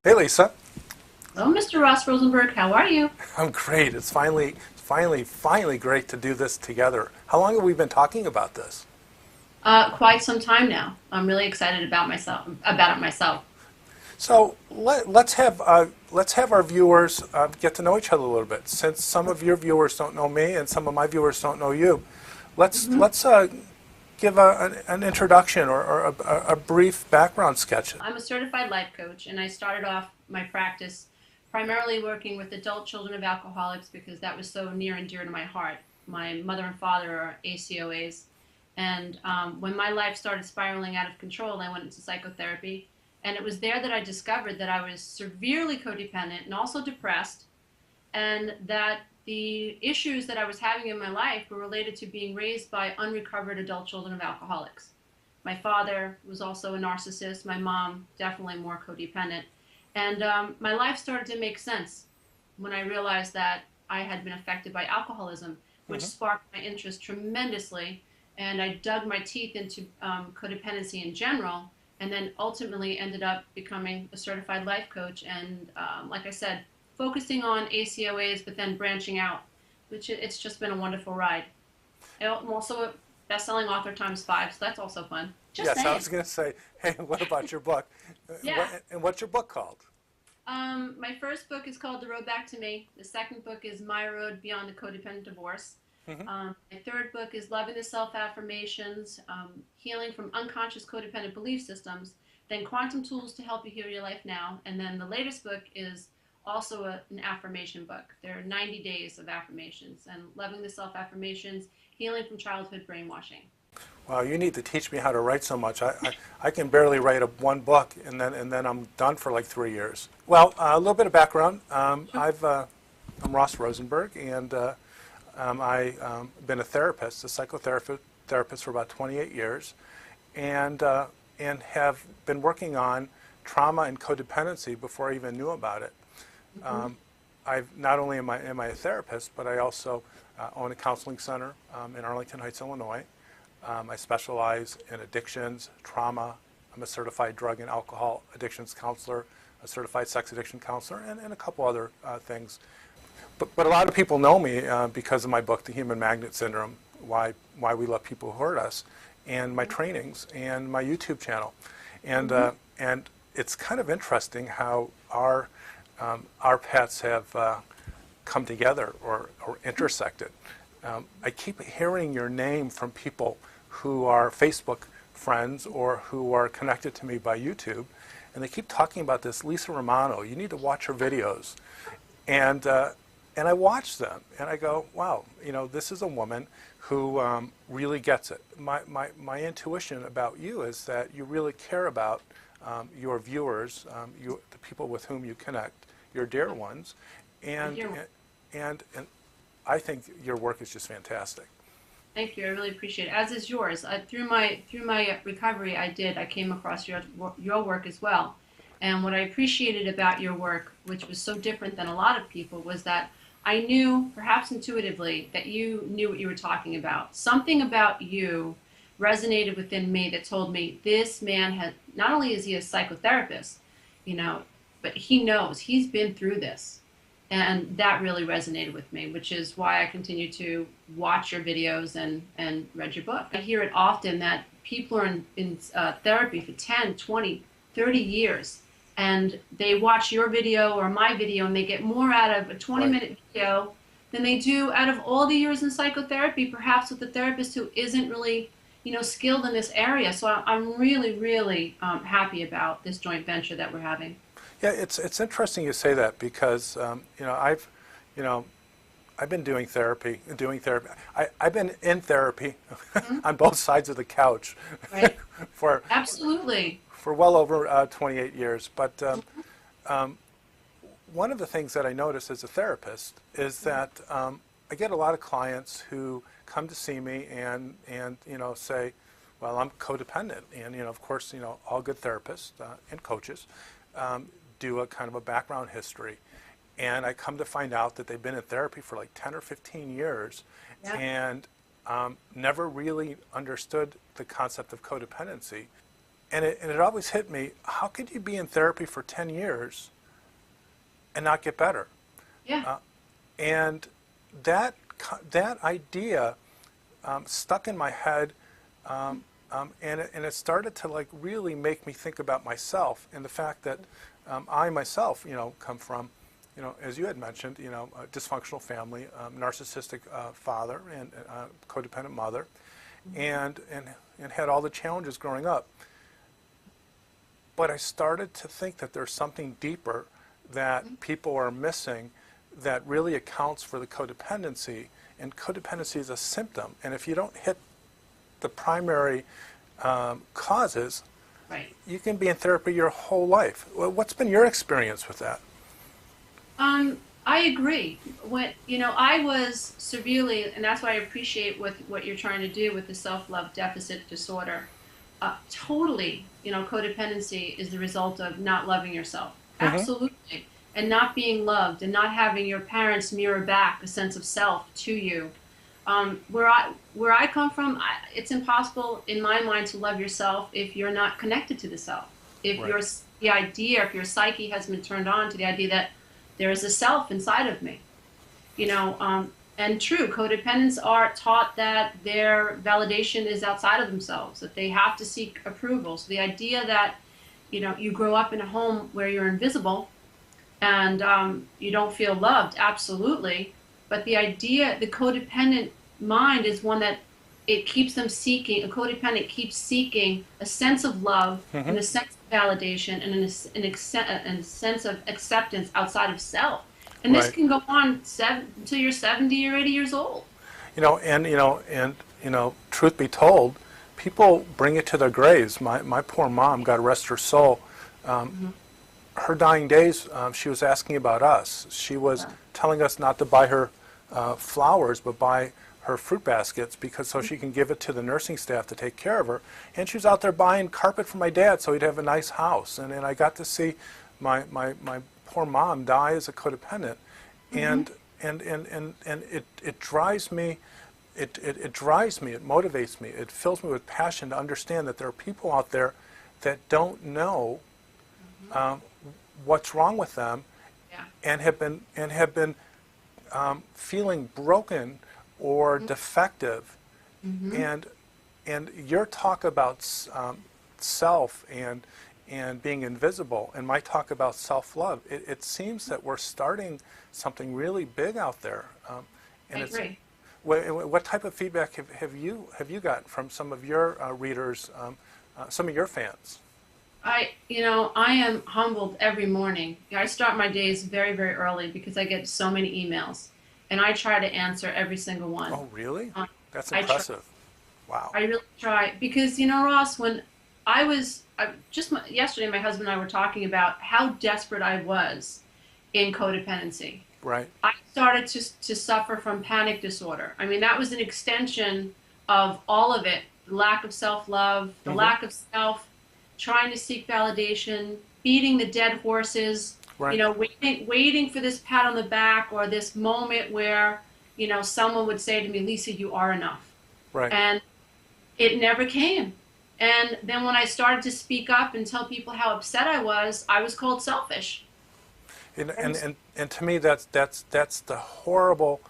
Hey Lisa, Hello, Mr. Ross Rosenberg. How are you? I'm great. It's finally great to do this together. How long have we been talking about this? Quite some time now. I'm really excited about it myself. So let's have our viewers get to know each other a little bit. Since some of your viewers don't know me and some of my viewers don't know you, let's give an introduction or a brief background sketch. I'm a certified life coach, and I started off my practice primarily working with adult children of alcoholics because that was so near and dear to my heart. My mother and father are ACOAs, and when my life started spiraling out of control, I went into psychotherapy, and it was there that I discovered that I was severely codependent and also depressed, and that the issues that I was having in my life were related to being raised by unrecovered adult children of alcoholics. My father was also a narcissist, my mom definitely more codependent. And my life started to make sense when I realized that I had been affected by alcoholism, which Hmm. sparked my interest tremendously. And I dug my teeth into codependency in general, and then ultimately ended up becoming a certified life coach. And like I said, focusing on ACOAs, but then branching out, which it's just been a wonderful ride. I'm also a best-selling author times five, so that's also fun. Just Yes, I saying. was going to say, hey, what about your book? Yeah. And what's your book called? My first book is called The Road Back to Me. The second book is My Road Beyond the Codependent Divorce. Hmm. My third book is Loving the Self Affirmations, Healing from Unconscious Codependent Belief Systems, then Quantum Tools to Help You Heal Your Life Now. And then the latest book is also an affirmation book. There are 90 days of affirmations and Loving the Self Affirmations, Healing from Childhood Brainwashing. Wow, you need to teach me how to write so much. I can barely write one book, and then I'm done for like 3 years. Well, a little bit of background. Sure. I'm Ross Rosenberg, and I've been a therapist, a psychotherapist for about 28 years, and have been working on trauma and codependency before I even knew about it. Hmm. I've not only am I a therapist, but I also own a counseling center in Arlington Heights, Illinois. I specialize in addictions, trauma. I'm a certified drug and alcohol addictions counselor, a certified sex addiction counselor, and a couple other things. But a lot of people know me because of my book, The Human Magnet Syndrome, Why We Love People Who Hurt Us, and my trainings and my YouTube channel. And, Hmm. uh, and it's kind of interesting how our paths have come together or intersected. I keep hearing your name from people who are Facebook friends or who are connected to me by YouTube, and they keep talking about this Lisa Romano. You need to watch her videos, and and I watch them, and I go, wow, this is a woman who really gets it. My intuition about you is that you really care about your viewers, the people with whom you connect, your dear ones, I and hear. and I think your work is just fantastic. Thank you. I really appreciate it. As is yours. Through my recovery, I came across your work as well. And what I appreciated about your work, which was so different than a lot of people, was that I knew, perhaps intuitively, that you knew what you were talking about. Something about you resonated within me that told me this man has not only is he a psychotherapist, you know, but he knows he's been through this. And that really resonated with me, which is why I continue to watch your videos and read your book. I hear it often that people are in therapy for 10, 20, 30 years, and they watch your video or my video, and they get more out of a 20 Right. minute video than they do out of all the years in psychotherapy, perhaps with a therapist who isn't really, skilled in this area. So I'm really, really happy about this joint venture that we're having. Yeah, it's interesting you say that because you know I've been doing therapy. I've been in therapy Mhm. on both sides of the couch Right? for Absolutely. well over 28 years. But one of the things that I notice as a therapist is that I get a lot of clients who come to see me and say, well, I'm codependent, and of course all good therapists and coaches do a kind of a background history. And I come to find out that they've been in therapy for like 10 or 15 years Yeah. and never really understood the concept of codependency. and it always hit me, how could you be in therapy for 10 years and not get better? Yeah. And that idea stuck in my head, and it started to like really make me think about myself and the fact that I myself, come from, as you had mentioned, a dysfunctional family, narcissistic father and codependent mother, and had all the challenges growing up. But I started to think that there's something deeper that people are missing that really accounts for the codependency, and codependency is a symptom. And if you don't hit the primary causes, Right. you can be in therapy your whole life. What's been your experience with that? I agree. I was severely, and that's why I appreciate what you're trying to do with the self-love deficit disorder. Totally, codependency is the result of not loving yourself. Mm-hmm. Absolutely. And not being loved and not having your parents mirror back a sense of self to you. Where I come from, it's impossible in my mind to love yourself if you're not connected to the self. If Right. if your psyche has been turned on to the idea that there is a self inside of me, and true, codependents are taught that their validation is outside of themselves, that they have to seek approval. So the idea that, you grow up in a home where you're invisible and you don't feel loved, absolutely. But the codependent mind is one that it keeps them seeking, a codependent keeps seeking a sense of love Mm-hmm. and a sense of validation and a sense of acceptance outside of self. And this Right. can go on until you're 70 or 80 years old. Truth be told, people bring it to their graves. My poor mom, God rest her soul, her dying days, she was asking about us. She was telling us not to buy her flowers, but buy her fruit baskets so she can give it to the nursing staff to take care of her. And she was out there buying carpet for my dad so he'd have a nice house. And I got to see my poor mom die as a codependent. And it drives me. It drives me, it motivates me, it fills me with passion to understand that there are people out there that don't know what's wrong with them, Yeah. and have been feeling broken or defective. And your talk about self and being invisible, and my talk about self-love, it seems that we're starting something really big out there. I agree. What type of feedback have you gotten from some of your readers, some of your fans? I am humbled every morning. I start my days very, very early because I get so many emails, and I try to answer every single one. Oh, really? That's I try. impressive. Wow. I really try because, Ross, when yesterday, my husband and I were talking about how desperate I was in codependency. Right. I started to suffer from panic disorder. I mean, that was an extension of all of it: the lack of self-love, the lack of self, trying to seek validation, beating the dead horses. Right. Waiting for this pat on the back or this moment where, someone would say to me, "Lisa, you are enough." Right. And it never came. And then when I started to speak up and tell people how upset I was called selfish. And to me, that's the horrible,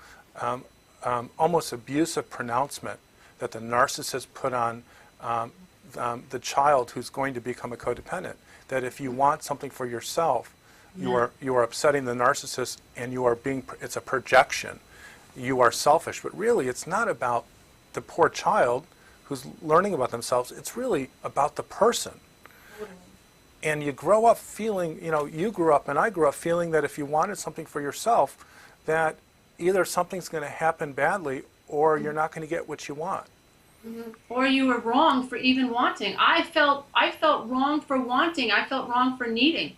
almost abusive pronouncement that the narcissist put on the child who's going to become a codependent. That if you want something for yourself, you are upsetting the narcissist, and it's a projection. You are selfish, but really, it's not about the poor child who's learning about themselves. It's really about the person. And you grow up feeling, you grew up and I grew up feeling that if you wanted something for yourself, that either something's going to happen badly or you're not going to get what you want. Or you were wrong for even wanting. I felt wrong for wanting. I felt wrong for needing.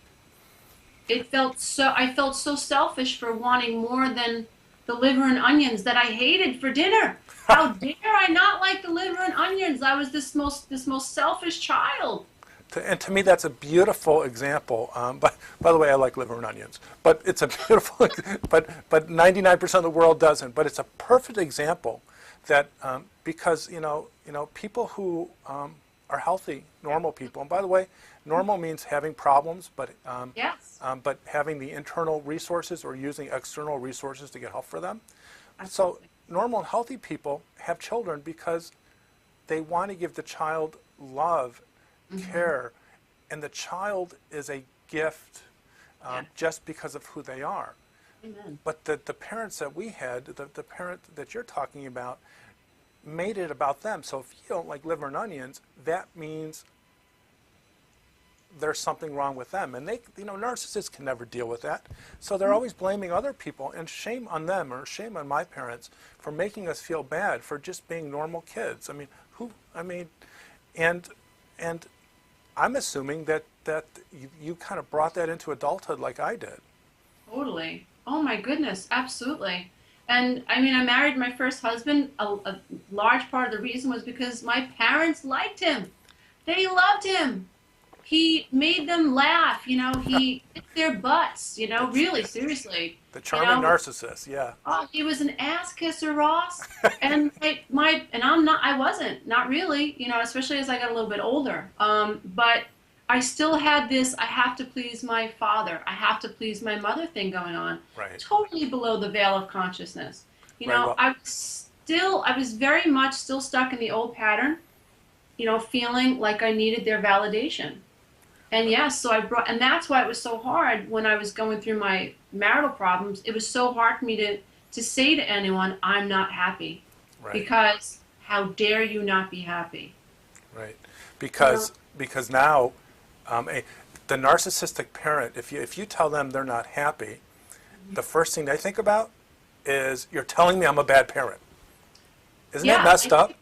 I felt so selfish for wanting more than the liver and onions that I hated for dinner. How dare I not like the liver and onions? I was this most selfish child. And to me, that's a beautiful example. But by the way, I like liver and onions. But it's a beautiful, but 99% of the world doesn't. But it's a perfect example that because people who are healthy, normal people. And by the way, normal means having problems, Yes. but having the internal resources or using external resources to get help for them. So Absolutely. normal and healthy people have children because they want to give the child love, care, and the child is a gift Yeah. just because of who they are. Amen. But the parents that we had, the parent that you're talking about, made it about them. So if you don't like liver and onions, that means there's something wrong with them. And they, narcissists can never deal with that. So they're always blaming other people, and shame on them, or shame on my parents for making us feel bad for just being normal kids. And I'm assuming that you kind of brought that into adulthood like I did. Totally. Oh my goodness, absolutely. And I mean, I married my first husband. A large part of the reason was because my parents liked him. They loved him. He made them laugh, he kicked their butts, really, seriously. The charming You know, narcissist, yeah. oh, he was an ass kisser, Ross. And I wasn't, not really, especially as I got a little bit older. But I still had this, I have to please my father, I have to please my mother thing going on. Right. Totally below the veil of consciousness. Right, well, I was very much still stuck in the old pattern, feeling like I needed their validation. And yes, and that's why it was so hard when I was going through my marital problems. It was so hard for me to say to anyone, I'm not happy. right. Because how dare you not be happy? Right, because now, the narcissistic parent, if you tell them they're not happy, the first thing they think about is, you're telling me I'm a bad parent. Isn't that messed up?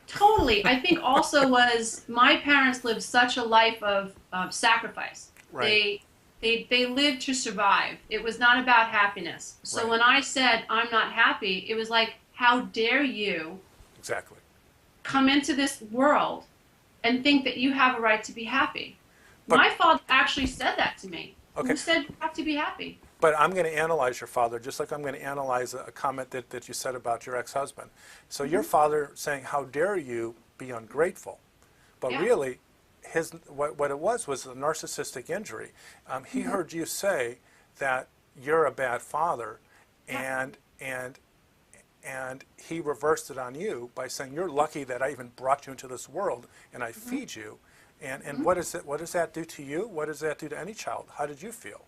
Totally. I think also was my parents lived such a life of sacrifice. Right. They lived to survive. It was not about happiness. So Right. when I said I'm not happy, it was like, how dare you Exactly. come into this world and think that you have a right to be happy. But- My father actually said that to me. Okay. He said you have to be happy. But I'm going to analyze your father just like I'm going to analyze a comment that you said about your ex-husband. So your father saying, how dare you be ungrateful? But Yeah. really, what it was a narcissistic injury. He heard you say that you're a bad father, and he reversed it on you by saying, you're lucky that I even brought you into this world and I feed you. And what does that do to you? What does that do to any child? How did you feel?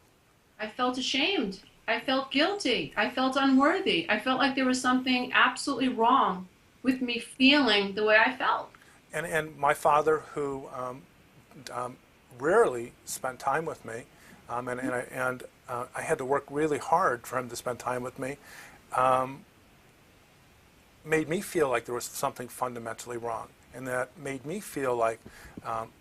I felt ashamed. I felt guilty. I felt unworthy. I felt like there was something absolutely wrong with me feeling the way I felt. And my father, who rarely spent time with me, and I had to work really hard for him to spend time with me, made me feel like there was something fundamentally wrong, and that made me feel like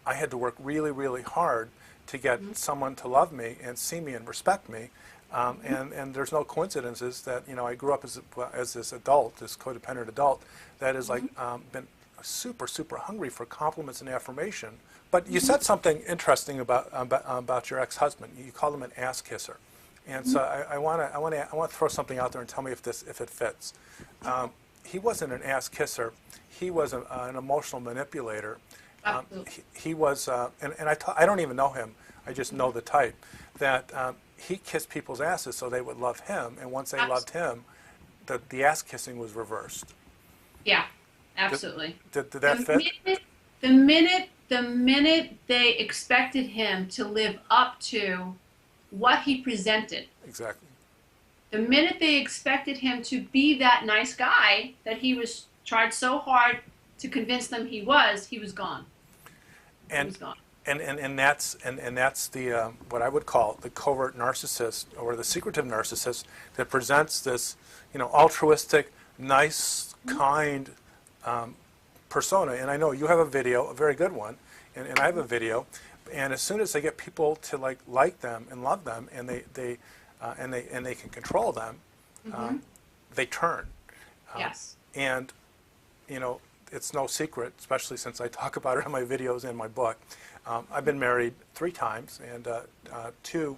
I had to work really, really hard to get someone to love me and see me and respect me. And there's no coincidences that I grew up as this adult, this codependent adult, that is like been super, super hungry for compliments and affirmation. But you said something interesting about your ex-husband. You called him an ass kisser, and so I want to throw something out there and tell me if it fits. He wasn't an ass kisser. He was an emotional manipulator. He was, and I don't even know him. I just know the type that he kissed people's asses so they would love him, and once they loved him, the ass kissing was reversed. Yeah, absolutely. Did that fit? The minute they expected him to live up to what he presented. Exactly. The minute they expected him to be that nice guy that he was tried so hard to convince them he was gone. And he was gone. And that's the what I would call the covert narcissist, or the secretive narcissist, that presents this altruistic, nice, kind persona. And I know you have a video, a very good one, and I have a video. And as soon as they get people to like them and love them, and they can control them, they turn. Yes. And it's no secret, especially since I talk about it in my videos and my book. I've been married 3 times, and to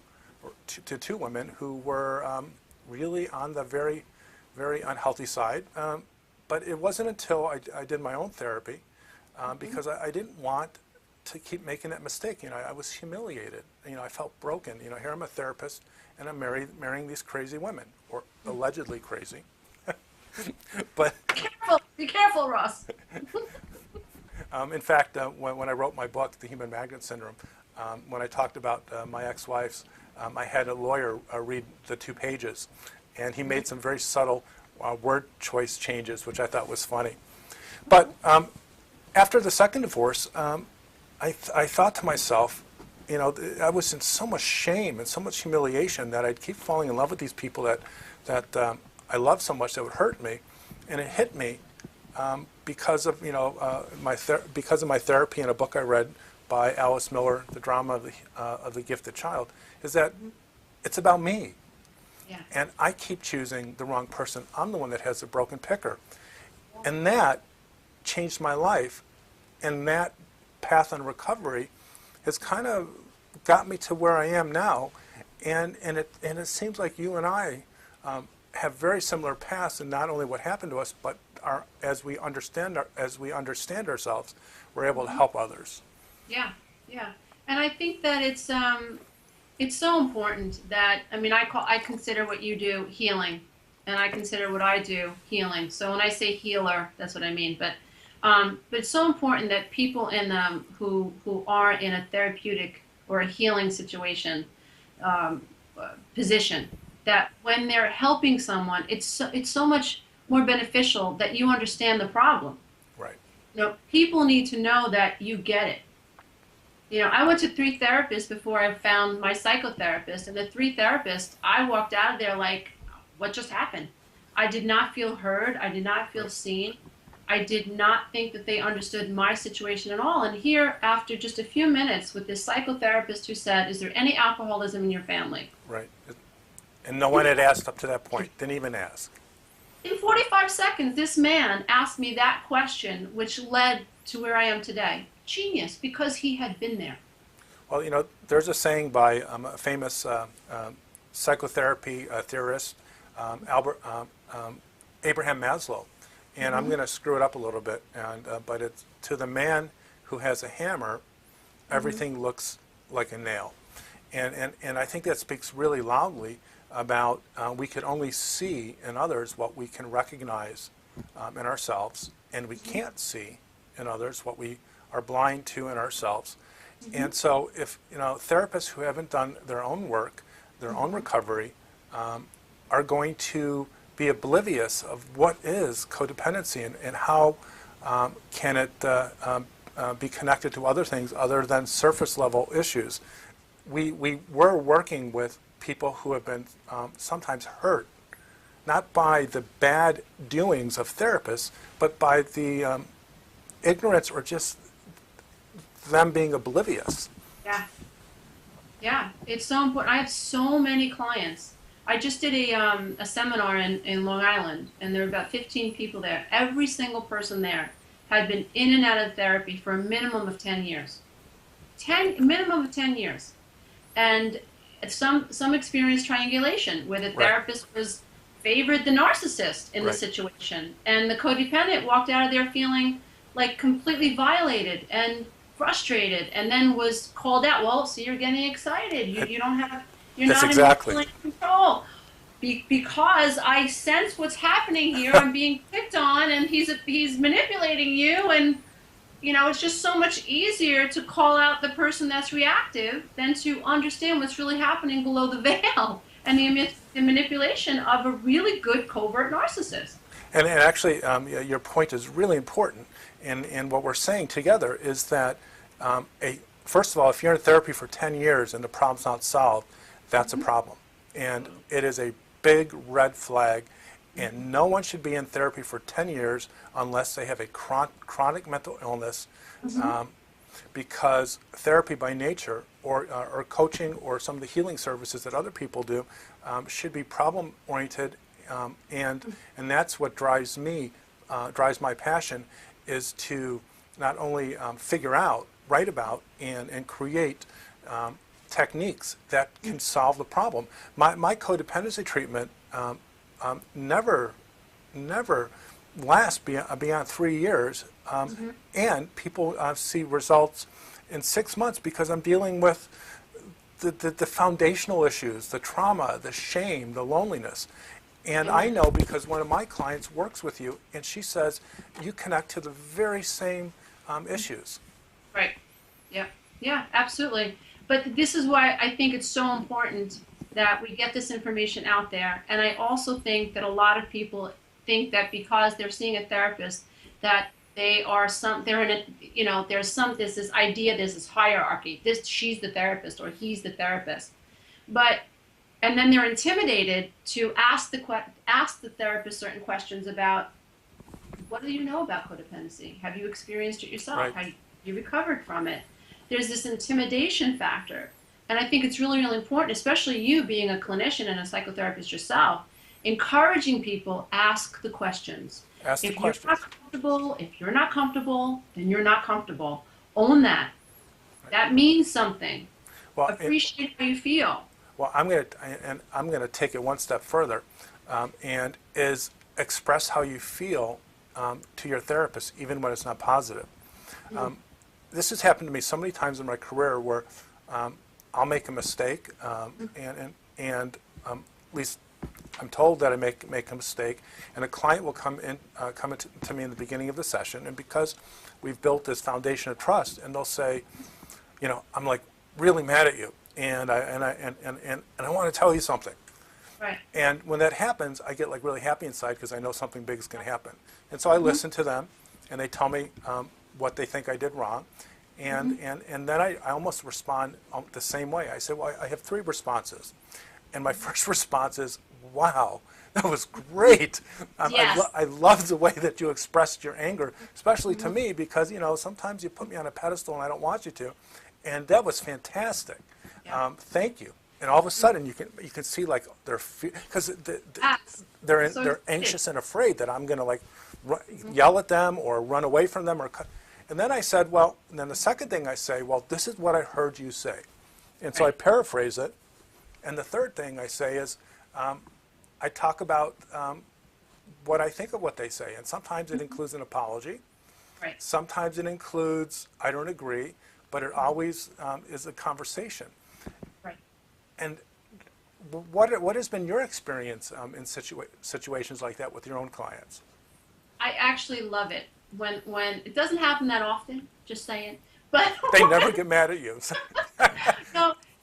two women who were really on the very, very unhealthy side. But it wasn't until I did my own therapy because I didn't want to keep making that mistake. You know, I was humiliated. You know, I felt broken. You know, here I'm a therapist, and I'm marrying these crazy women, or allegedly crazy. But be careful, Ross. in fact, when I wrote my book, The Human Magnet Syndrome, when I talked about my ex-wives, I had a lawyer read the 2 pages, and he made some very subtle word choice changes, which I thought was funny. But after the second divorce, I thought to myself, you know, I was in so much shame and so much humiliation that I'd keep falling in love with these people that I loved so much that would hurt me, and it hit me because of, you know, because of my therapy and a book I read by Alice Miller, The Drama of the Gifted Child, is that it's about me. Yeah. And I keep choosing the wrong person. I'm the one that has a broken picker. And that changed my life. And that path on recovery has kind of got me to where I am now. And it seems like you and I have very similar paths in not only what happened to us, but as we understand ourselves, we're able to help others. Yeah, yeah. And I think that it's so important that, I mean, I consider what you do healing, and I consider what I do healing. So when I say healer, that's what I mean. But it's so important that people who are in a therapeutic or a healing situation, position, that when they're helping someone, it's so much more beneficial that you understand the problem. Right. You know, people need to know that you get it. You know, I went to 3 therapists before I found my psychotherapist, and the 3 therapists, I walked out of there like, what just happened? I did not feel heard. I did not feel seen. I did not think that they understood my situation at all. And here, after just a few minutes with this psychotherapist who said, is there any alcoholism in your family? Right. And no one had asked up to that point, didn't even ask. In 45 seconds, this man asked me that question, which led to where I am today. Genius, because he had been there. Well, you know, there's a saying by a famous psychotherapy theorist, Abraham Maslow, and I'm going to screw it up a little bit, but it's to the man who has a hammer, everything looks like a nail. And I think that speaks really loudly about we can only see in others what we can recognize in ourselves, and we can't see in others what we are blind to in ourselves. And so if, you know, therapists who haven't done their own work, their own recovery, are going to be oblivious of what is codependency and how can it be connected to other things other than surface level issues. We're working with people who have been sometimes hurt, not by the bad doings of therapists, but by the ignorance or just them being oblivious. Yeah. Yeah, it's so important. I have so many clients. I just did a seminar in Long Island, and there were about 15 people there. Every single person there had been in and out of therapy for a minimum of 10 years. Minimum of 10 years. And some experienced triangulation, where the therapist favored the narcissist in the situation. And the codependent walked out of there feeling like completely violated and frustrated, and then was called out. Well, see, you're getting excited. You're not in control. Because I sense what's happening here. I'm being picked on, and he's manipulating you, and you know, it's just so much easier to call out the person that's reactive than to understand what's really happening below the veil and the manipulation of a really good covert narcissist. And actually, your point is really important. And what we're saying together is that, first of all, if you're in therapy for 10 years and the problem's not solved, that's a problem. And it is a big red flag. And no one should be in therapy for 10 years unless they have a chronic mental illness, because therapy by nature, or coaching, or some of the healing services that other people do, should be problem-oriented. And that's what drives me, drives my passion, is to not only figure out, write about, and create techniques that can solve the problem. My codependency treatment never lasts beyond 3 years, And people see results in 6 months because I'm dealing with the foundational issues, the trauma, the shame, the loneliness. And I know because one of my clients works with you, and she says you connect to the very same issues. Right. Yeah. Yeah, absolutely. But this is why I think it's so important that we get this information out there. And I also think that a lot of people think that because they're seeing a therapist, that they're in a, there's this idea, there's this hierarchy. She's the therapist or he's the therapist. And then they're intimidated to ask the therapist certain questions about, what do you know about codependency? Have you experienced it yourself? Right. Have you recovered from it? There's this intimidation factor. And I think it's really, really important, especially you being a clinician and a psychotherapist yourself, encouraging people, ask the questions. Ask the If questions. you're not comfortable, then you're not comfortable. Own that. That means something. Well, Appreciate how you feel. Well, I'm going to take it one step further, and is express how you feel to your therapist, even when it's not positive. This has happened to me so many times in my career where I'll make a mistake, and at least I'm told that I make a mistake, and a client will come to me in the beginning of the session, and because we've built this foundation of trust, and they'll say, I'm like really mad at you. And I want to tell you something. Right. And when that happens, I get like really happy inside because I know something big is going to happen. And so I listen to them, and they tell me what they think I did wrong, and then I almost respond the same way. I say, well, I have 3 responses, and my first response is, wow, that was great. Yes. I love the way that you expressed your anger, especially to me, because sometimes you put me on a pedestal and I don't want you to, and that was fantastic. Yeah. Thank you. And all of a sudden, you can see like because they're anxious and afraid that I'm going to yell at them or run away from them and then I said, well, and then the second thing I say, well, this is what I heard you say, and so I paraphrase it, and the third thing I say is, I talk about what I think of what they say, and sometimes it includes an apology. Right. Sometimes it includes I don't agree, but it always is a conversation. Right. And what has been your experience in situations like that with your own clients? I actually love it when it doesn't happen that often. Just saying, but They never get mad at you.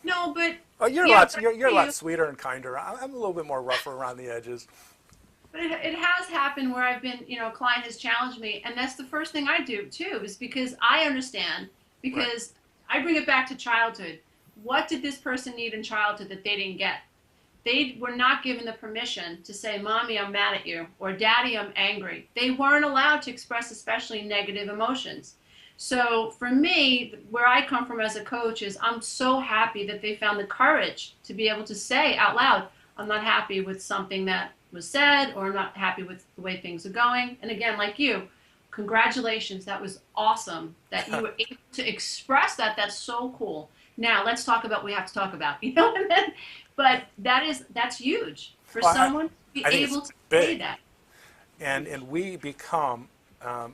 no, but Oh, you're yeah, a lot sweeter and kinder. I'm a little bit more rougher around the edges. But it has happened where I've been, a client has challenged me, and that's the first thing I do too, is because I understand, because I bring it back to childhood. What did this person need in childhood that they didn't get? They were not given the permission to say, Mommy, I'm mad at you, or Daddy, I'm angry. They weren't allowed to express especially negative emotions. So for me, where I come from as a coach is I'm so happy that they found the courage to be able to say out loud, I'm not happy with something that was said, or I'm not happy with the way things are going. And again, like you, congratulations, that was awesome that you were able to express that. That's so cool. Now let's talk about what we have to talk about. You know what I mean? But that's huge for someone to be able to say that. And we become part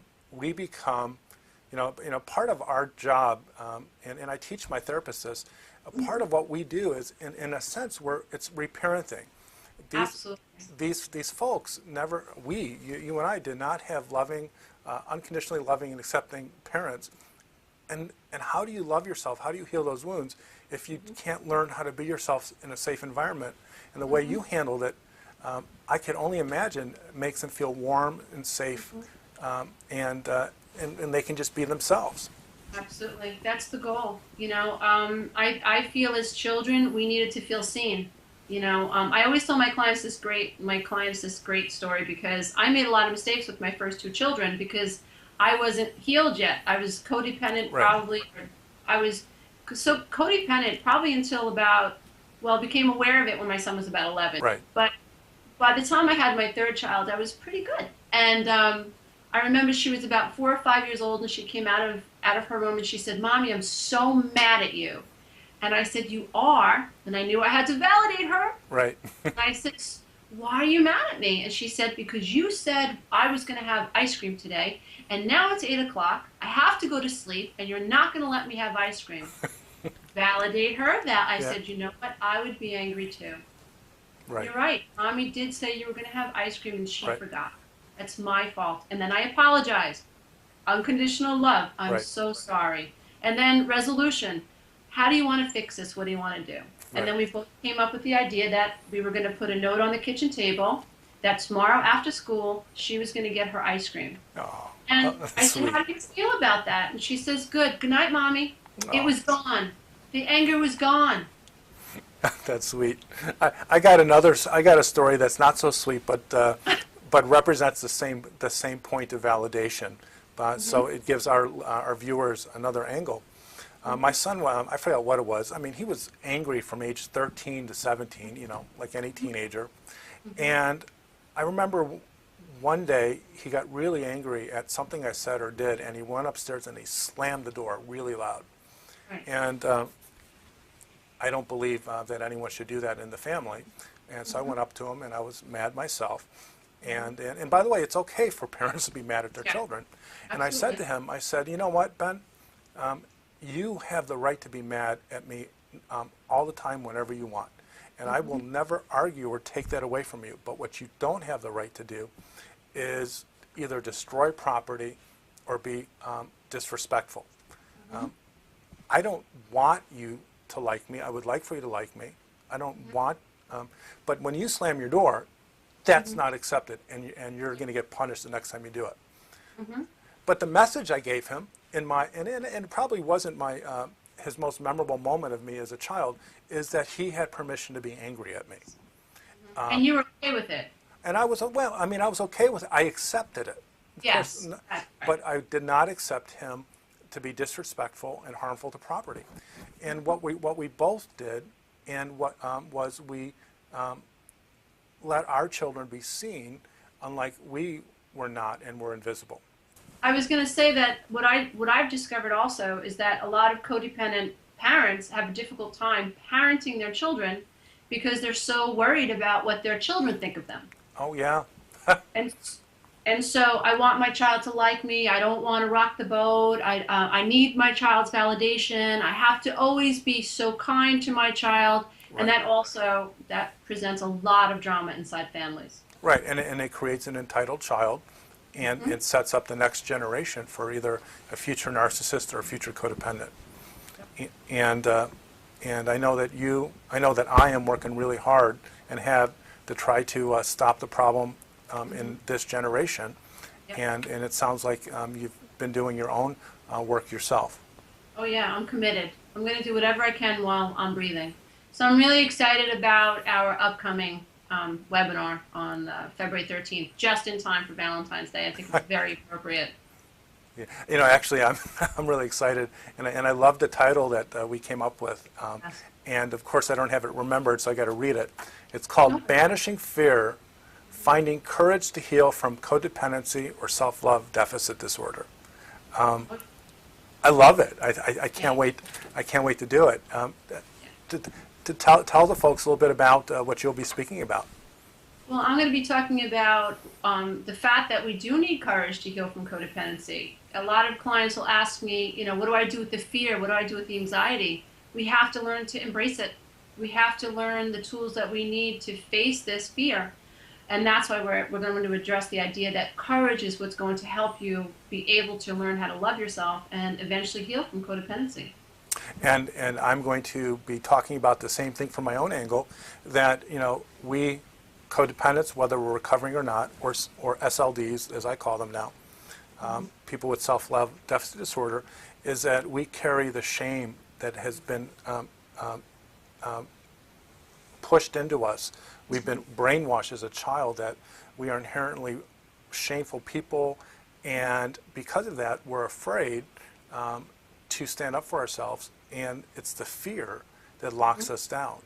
of our job, and I teach my therapists this. A part of what we do is, in a sense, it's reparenting. Absolutely. These folks never, you and I did not have loving, unconditionally loving and accepting parents. And how do you love yourself? How do you heal those wounds if you can't learn how to be yourself in a safe environment? And the way you handled it, I can only imagine makes them feel warm and safe, and they can just be themselves. Absolutely. That's the goal. I feel as children, we needed to feel seen. I always tell my clients this great story, because I made a lot of mistakes with my first 2 children because I wasn't healed yet. I was codependent probably. I was so codependent probably until became aware of it when my son was about 11. Right. But by the time I had my 3rd child, I was pretty good. And I remember she was about 4 or 5 years old, and she came out of her room and she said, Mommy, I'm so mad at you. And I said, you are? And I knew I had to validate her. Right. And I said, why are you mad at me? And she said, because you said I was going to have ice cream today, and now it's 8 o'clock. I have to go to sleep, and you're not going to let me have ice cream. Validate her that. I Yeah. said, you know what? I would be angry too. Right. You're right. Mommy did say you were going to have ice cream, and she Right. forgot. That's my fault. And then I apologized. Unconditional love. I'm Right. so sorry. And then resolution. How do you want to fix this? What do you want to do? And Right. then we both came up with the idea that we were going to put a note on the kitchen table that tomorrow after school she was going to get her ice cream. Oh, And that's I said, sweet. how do you feel about that? And she says, good. Good night, Mommy. It Oh. was gone. The anger was gone. That's sweet. I got a story that's not so sweet, but represents the same point of validation. So it gives our viewers another angle. My son, I forgot what it was. I mean, he was angry from age 13 to 17, you know, like any teenager. And I remember one day he got really angry at something I said or did, and he went upstairs and he slammed the door really loud. Right. And I don't believe that anyone should do that in the family. And so I went up to him, and I was mad myself. And by the way, it's okay for parents to be mad at their Yeah. children. And I said to him, I said, you know what, Ben? You have the right to be mad at me all the time whenever you want. And I will never argue or take that away from you. But what you don't have the right to do is either destroy property or be disrespectful. I don't want you to like me. I would like for you to like me. I don't want, but when you slam your door, that's not accepted, and you're going to get punished the next time you do it. But the message I gave him, and it probably wasn't his most memorable moment of me as a child, is that he had permission to be angry at me. And you were okay with it. And I was, well, I mean, I was okay with it. I accepted it. Of Yes. course, Right. but I did not accept him to be disrespectful and harmful to property. And what we both did, and was we let our children be seen, unlike we were not and were invisible. I was going to say that what I've discovered also is that a lot of codependent parents have a difficult time parenting their children because they're so worried about what their children think of them. Oh yeah. And so I want my child to like me. I don't want to rock the boat. I need my child's validation. I have to always be so kind to my child. Right. And that presents a lot of drama inside families. Right, and it creates an entitled child, and it sets up the next generation for either a future narcissist or a future codependent. And I know that I am working really hard and have to try to stop the problem in this generation. Yep. And it sounds like you've been doing your own work yourself. Oh yeah, I'm committed. I'm going to do whatever I can while I'm breathing. So I'm really excited about our upcoming webinar on February 13th, just in time for Valentine's Day. I think it's very appropriate. Yeah. You know, actually, I'm really excited, and I love the title that we came up with. Yes. And of course, I don't have it remembered, so I got to read it. It's called "Banishing Fear: Finding Courage to Heal from Codependency or Self-Love Deficit Disorder." I love it. I can't wait. I can't wait to do it. To tell the folks a little bit about what you'll be speaking about. Well, I'm going to be talking about the fact that we do need courage to heal from codependency. A lot of clients will ask me, you know, what do I do with the fear? What do I do with the anxiety? We have to learn to embrace it. We have to learn the tools that we need to face this fear. And that's why we're going to address the idea that courage is what's going to help you be able to learn how to love yourself and eventually heal from codependency. And I'm going to be talking about the same thing from my own angle, that, you know, we codependents, whether we're recovering or not, or SLDs, as I call them now, people with self-love deficit disorder, is that we carry the shame that has been pushed into us. We've been brainwashed as a child that we are inherently shameful people, and because of that, we're afraid to stand up for ourselves, and it's the fear that locks us down.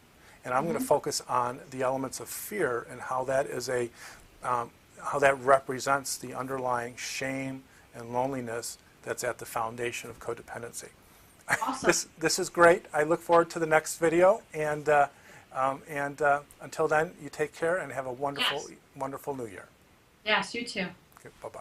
And I'm going to focus on the elements of fear and how that is how that represents the underlying shame and loneliness that's at the foundation of codependency. Awesome. This is great. I look forward to the next video, and And until then, you take care and have a wonderful, Yes. wonderful New Year. Yes, you too. Okay, bye-bye.